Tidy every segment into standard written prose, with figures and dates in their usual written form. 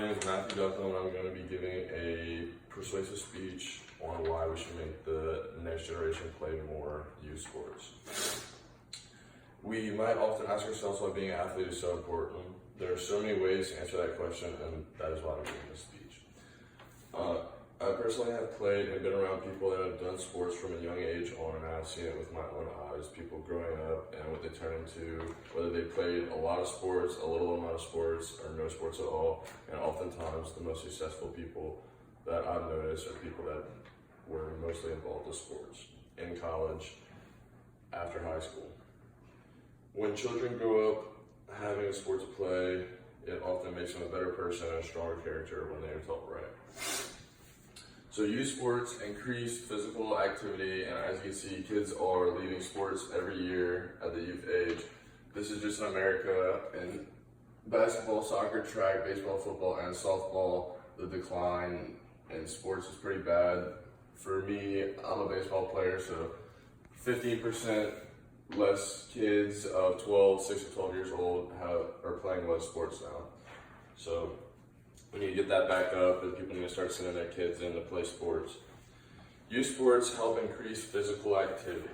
name is Matthew Duckham, and I'm going to be giving a persuasive speech on why we should make the next generation play more youth sports. We might often ask ourselves why being an athlete is so important. There are so many ways to answer that question, and that is why I'm giving this speech. I personally have played and been around people that have done sports from a young age on, and I've seen it with my own eyes, people growing up and what they turn into, whether they played a lot of sports, a little amount of sports, or no sports at all. And oftentimes the most successful people that I've noticed are people that were mostly involved with sports in college, after high school. When children grow up having a sport to play, it often makes them a better person and a stronger character when they are taught right. So youth sports increase physical activity, and as you can see, kids are leaving sports every year at the youth age. This is just in America. In basketball, soccer, track, baseball, football, and softball, the decline in sports is pretty bad. For me, I'm a baseball player, so 15% less kids of 6 to 12 years old are playing less sports now. So we need to get that back up, and people need to start sending their kids in to play sports. Youth sports help increase physical activity.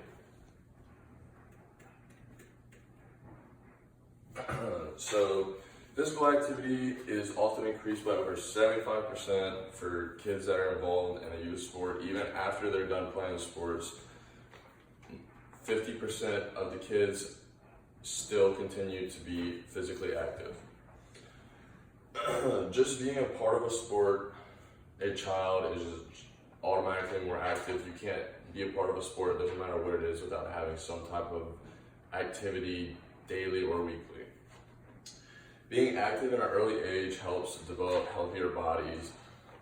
So physical activity is often increased by over 75% for kids that are involved in a youth sport. Even after they're done playing sports, 50% of the kids still continue to be physically active. Just being a part of a sport, a child is just automatically more active. You can't be a part of a sport, it doesn't matter what it is, without having some type of activity daily or weekly. Being active in an early age helps develop healthier bodies.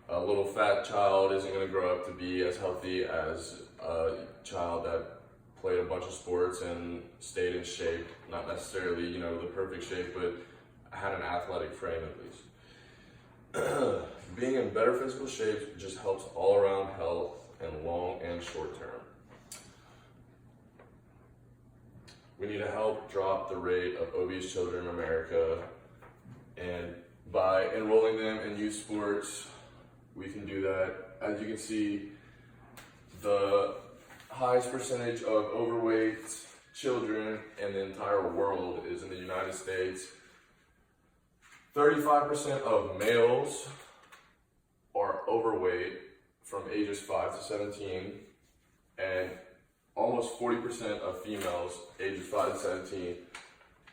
A little fat child isn't going to grow up to be as healthy as a child that played a bunch of sports and stayed in shape. Not necessarily, the perfect shape, but had an athletic frame at least. Being in better physical shape just helps all around health in long and short term. We need to help drop the rate of obese children in America, and by enrolling them in youth sports, we can do that. As you can see, the highest percentage of overweight children in the entire world is in the United States. 35% of males are overweight from ages 5 to 17, and almost 40% of females ages 5 to 17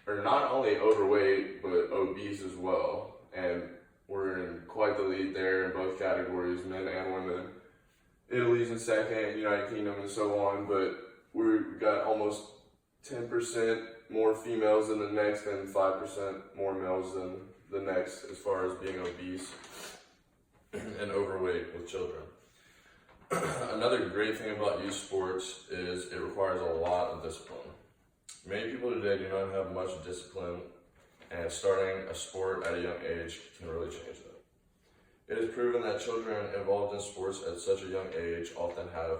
are not only overweight, but obese as well. And we're in quite the lead there in both categories, men and women. Italy's in second, United Kingdom, and so on, but we've got almost 10% more females than the next and 5% more males than the next as far as being obese and overweight with children. Another great thing about youth sports is it requires a lot of discipline. Many people today do not have much discipline, and starting a sport at a young age can really change that. It is proven that children involved in sports at such a young age often have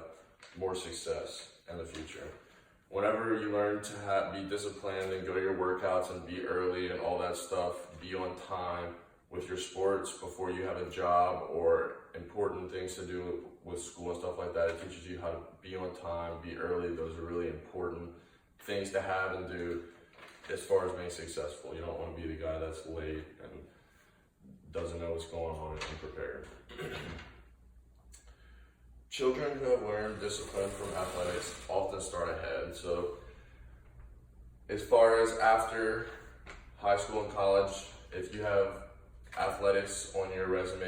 more success in the future. Whenever you learn to be disciplined and go to your workouts and be early and all that stuff, be on time with your sports before you have a job or important things to do with school and stuff like that, it teaches you how to be on time, be early. Those are really important things to have and do as far as being successful. You don't want to be the guy that's late and doesn't know what's going on and unprepared. Children who have learned discipline from athletics often start ahead. So as far as after high school and college, if you have athletics on your resume,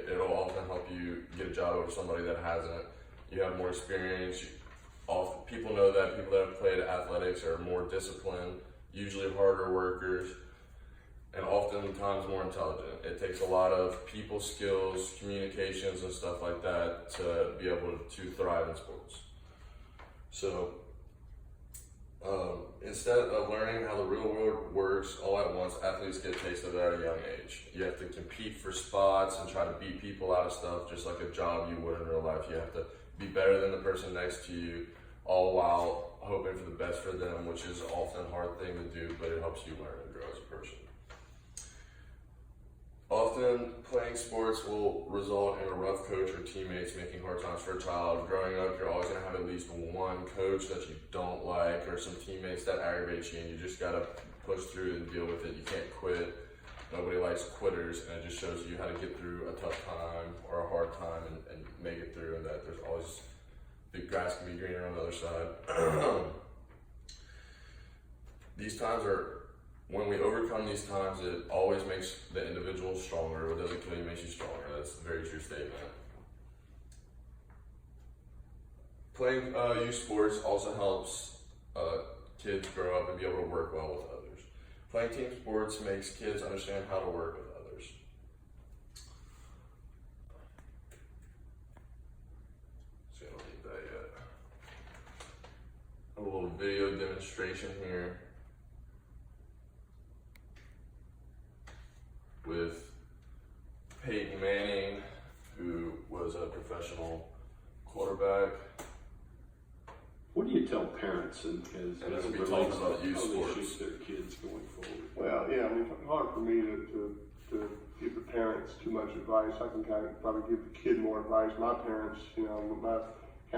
it'll often help you get a job over somebody that hasn't. You have more experience. People know that people that have played athletics are more disciplined, usually harder workers, and oftentimes more intelligent. It takes a lot of people skills, communications, and stuff like that to be able to thrive in sports. So instead of learning how the real world works all at once, athletes get a taste of it at a young age. You have to compete for spots and try to beat people out of stuff just like a job you would in real life. You have to be better than the person next to you, all while hoping for the best for them, which is often a hard thing to do, but it helps you learn and grow as a person. often playing sports will result in a rough coach or teammates making hard times for a child. Growing up, you're always going to have at least one coach that you don't like or some teammates that aggravate you, and you just got to push through and deal with it. You can't quit. Nobody likes quitters, and it just shows you how to get through a tough time or a hard time and make it through, and that there's always, the grass can be greener on the other side. These times are, when we overcome these times, it always makes the individual stronger. What doesn't kill you makes you stronger. That's a very true statement. Playing youth sports also helps kids grow up and be able to work well with others. Playing team sports makes kids understand how to work with others. So I don't need that yet. A little video demonstration here with Peyton Manning, who was a professional quarterback. What do you tell parents as And it then we relates talk about to youth how they sports. shoot their kids going forward? Well, yeah, I mean, it's hard for me to give the parents too much advice. I can kind of probably give the kid more advice. My parents, kind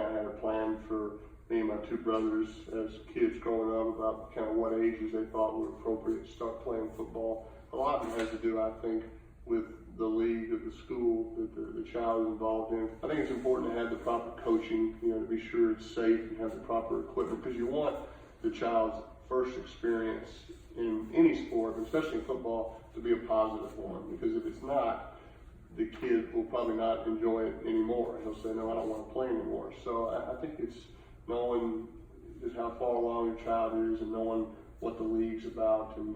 of had a plan for me and my two brothers as kids growing up about kind of what ages they thought were appropriate to start playing football. A lot of it has to do, I think, with the league, of the school that the child is involved in. I think it's important to have the proper coaching, to be sure it's safe and have the proper equipment, because you want the child's first experience in any sport, but especially in football, to be a positive one. Because if it's not, the kid will probably not enjoy it anymore. He'll say, no, I don't want to play anymore. So I think it's knowing just how far along your child is and knowing what the league's about, and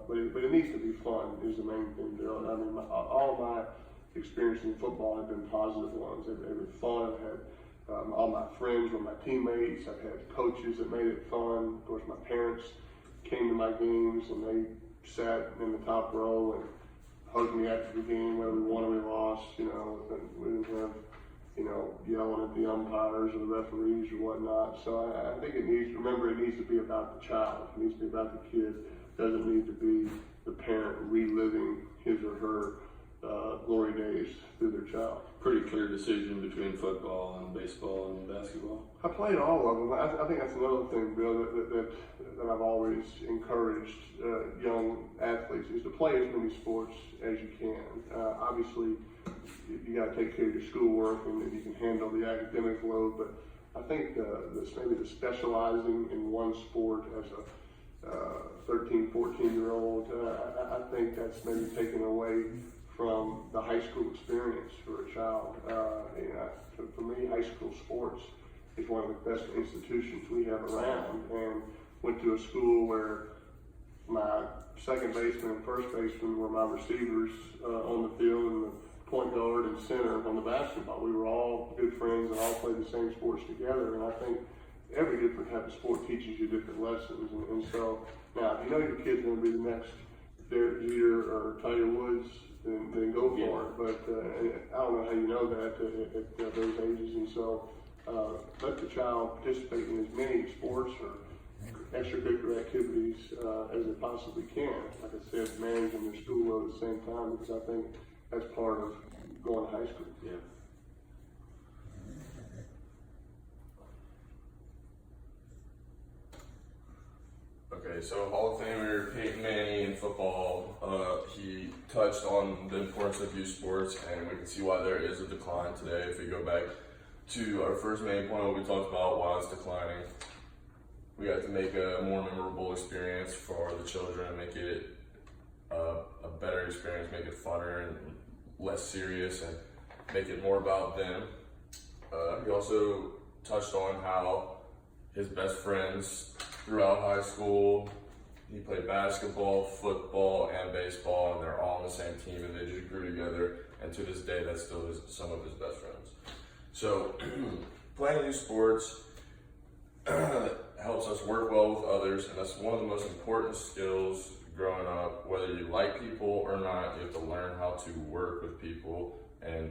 but it needs to be fun is the main thing. I mean, all of my experiences in football have been positive ones. They've been fun. I've had all my friends were my teammates. I've had coaches that made it fun. Of course, my parents came to my games and they sat in the top row and hugged me after the game, whether we won or we lost. And we didn't have yelling at the umpires or the referees or whatnot. So I think it needs to be about the child. It needs to be about the kid. It doesn't need to be the parent reliving his or her glory days through their child. Pretty clear decision between football and baseball and basketball. I played all of them. I think that's another thing, Bill, that I've always encouraged young athletes is to play as many sports as you can. Obviously, you got to take care of your schoolwork and you can handle the academic load, but I think maybe the specializing in one sport as a 13, 14-year-old, I think that's maybe taken away from the high school experience for a child. For me, high school sports is one of the best institutions we have around, and went to a school where my second baseman and first baseman were my receivers on the field, and the point guard and center on the basketball. We were all good friends and all played the same sports together, and I think every different type of sport teaches you different lessons. And so now, if you know your kid's going to be the next Derek Jeter or Tiger Woods, then go for it. But I don't know how you know that at those ages. And so let the child participate in as many sports or extracurricular activities as they possibly can. Like I said, managing their school load at the same time, because I think that's part of going to high school. Yeah. Okay, so Hall of Famer Peyton Manning in football, he touched on the importance of youth sports, and we can see why there is a decline today. If we go back to our first main point, what we talked about, why it's declining, we have to make a more memorable experience for the children, make it a better experience, make it funner and less serious, and make it more about them. He also touched on how his best friends throughout high school, he played basketball, football, and baseball, and they're all on the same team, and they just grew together, and to this day, that's still some of his best friends. So, playing youth sports helps us work well with others, and that's one of the most important skills growing up. Whether you like people or not, you have to learn how to work with people and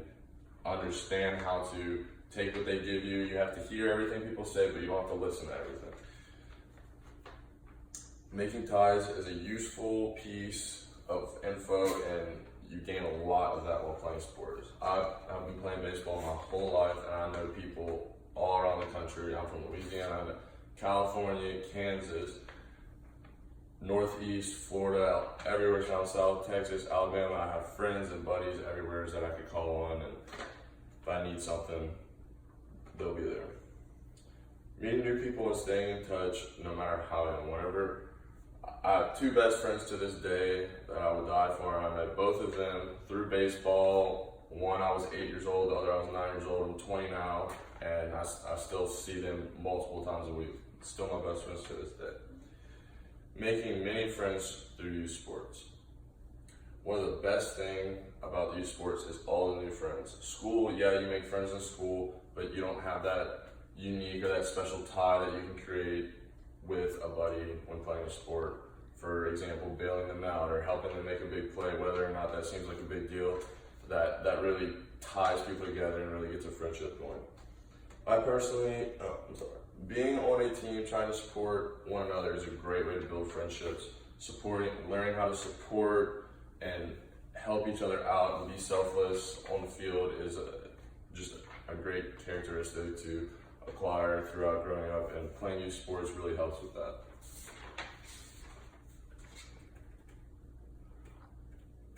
understand how to take what they give you. You have to hear everything people say, but you don't have to listen to everything. Making ties is a useful piece of info, and you gain a lot of that while playing sports. I've been playing baseball my whole life, and I know people all around the country. I'm from Louisiana, California, Kansas, Northeast, Florida, everywhere down south, Texas, Alabama. I have friends and buddies everywhere that I could call on, and if I need something, they'll be there. Meeting new people and staying in touch, no matter how young. Whenever I have two best friends to this day that I would die for. I met both of them through baseball. One I was 8 years old, the other I was 9 years old. I'm 20 now, and I still see them multiple times a week. Still my best friends to this day. Making many friends through youth sports. One of the best things about youth sports is all the new friends. School, yeah, you make friends in school, but you don't have that unique or that special tie that you can create with a buddy when playing a sport. For example, bailing them out or helping them make a big play, whether or not that seems like a big deal, that really ties people together and really gets a friendship going. I personally, being on a team trying to support one another is a great way to build friendships. Learning how to support and help each other out and be selfless on the field is just a great characteristic to acquire throughout growing up, and playing youth sports really helps with that.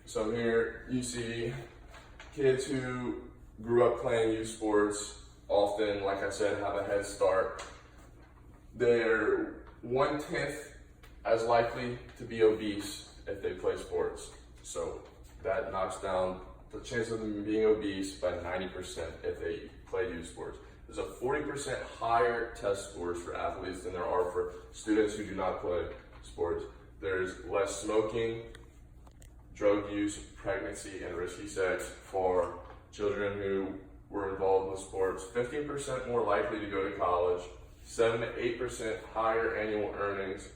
So here you see kids who grew up playing youth sports often, like I said, have a head start. They're 1/10 as likely to be obese if they play sports. So that knocks down the chance of them being obese by 90% if they play youth sports. There's a 40% higher test scores for athletes than there are for students who do not play sports. There's less smoking, drug use, pregnancy, and risky sex for children who were involved in sports. 15% more likely to go to college, 7 to 8% higher annual earnings,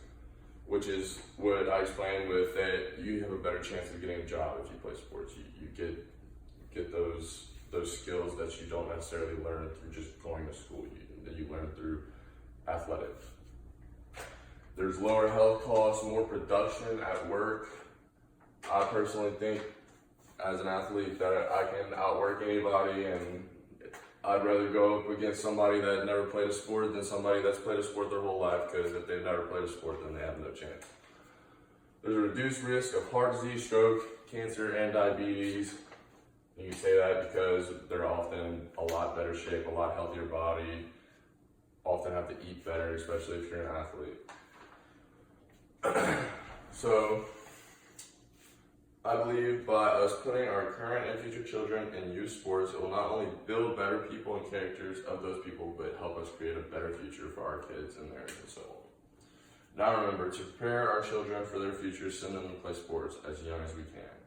which is what I explained with that you have a better chance of getting a job if you play sports. You get those skills that you don't necessarily learn through just going to school, that you learn through athletics. There's lower health costs, more production at work. I personally think as an athlete that I can outwork anybody, and I'd rather go up against somebody that never played a sport than somebody that's played a sport their whole life, because if they've never played a sport, then they have no chance. There's a reduced risk of heart disease, stroke, cancer, and diabetes. You can say that because they're often in a lot better shape, a lot healthier body, often have to eat better, especially if you're an athlete. So, I believe by us putting our current and future children in youth sports, it will not only build better people and characters of those people, but help us create a better future for our kids and theirs and so on. Now remember, to prepare our children for their future, send them to play sports as young as we can.